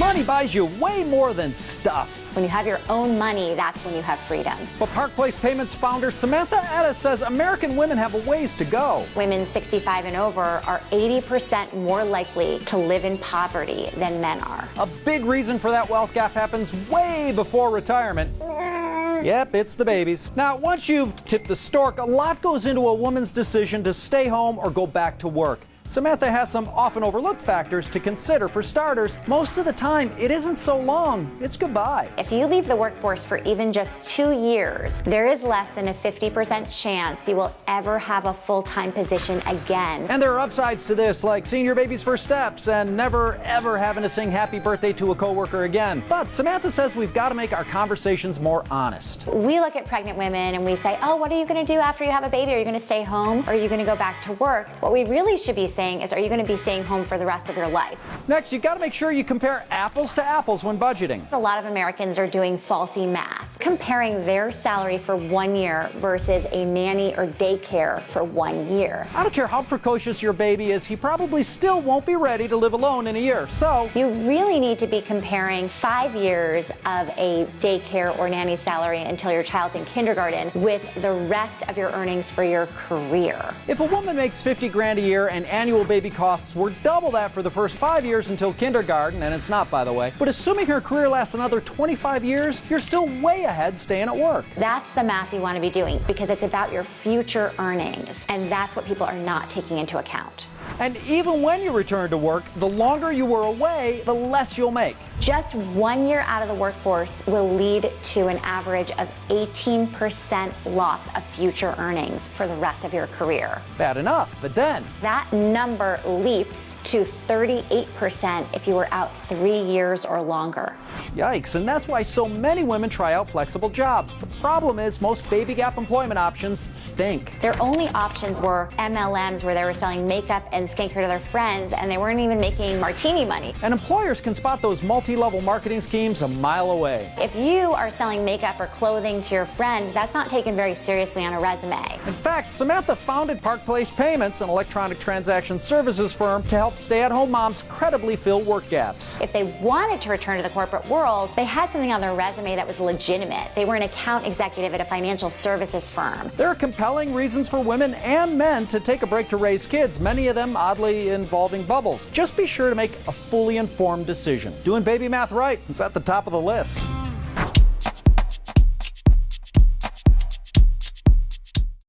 Money buys you way more than stuff. When you have your own money, that's when you have freedom. But Park Place Payments founder Samantha Addis says American women have a ways to go. Women 65 and over are 80% more likely to live in poverty than men are. A big reason for that wealth gap happens way before retirement. Yep, it's the babies. Now, once you've tipped the stork, a lot goes into a woman's decision to stay home or go back to work. Samantha has some often overlooked factors to consider. For starters, most of the time, it isn't so long. It's goodbye. If you leave the workforce for even just 2 years, there is less than a 50% chance you will ever have a full-time position again. And there are upsides to this, like seeing your baby's first steps and never, ever having to sing happy birthday to a coworker again. But Samantha says we've got to make our conversations more honest. We look at pregnant women and we say, oh, what are you going to do after you have a baby? Are you going to stay home? Or are you going to go back to work? What we really should be saying is, are you going to be staying home for the rest of your life? Next, you've got to make sure you compare apples to apples when budgeting. A lot of Americans are doing faulty math, comparing their salary for 1 year versus a nanny or daycare for 1 year. I don't care how precocious your baby is, he probably still won't be ready to live alone in a year. So you really need to be comparing 5 years of a daycare or nanny salary until your child's in kindergarten with the rest of your earnings for your career. If a woman makes 50 grand a year and annual baby costs were double that for the first 5 years until kindergarten, and it's not, by the way, but assuming her career lasts another 25 years, you're still way ahead staying at work. That's the math you want to be doing because it's about your future earnings, and that's what people are not taking into account. And even when you return to work, the longer you were away, the less you'll make. Just 1 year out of the workforce will lead to an average of 18% loss of future earnings for the rest of your career. Bad enough, but then that number leaps to 38% if you were out 3 years or longer. Yikes, and that's why so many women try out flexible jobs. The problem is most baby gap employment options stink. Their only options were MLMs where they were selling makeup and skincare to their friends, and they weren't even making martini money. And employers can spot those multi-level marketing schemes a mile away. If you are selling makeup or clothing to your friend, that's not taken very seriously on a resume. In fact, Samantha founded Park Place Payments, an electronic transaction services firm, to help stay-at-home moms credibly fill work gaps. If they wanted to return to the corporate world, they had something on their resume that was legitimate. They were an account executive at a financial services firm. There are compelling reasons for women and men to take a break to raise kids, many of them oddly involving bubbles. Just be sure to make a fully informed decision. Doing baby math right is at the top of the list.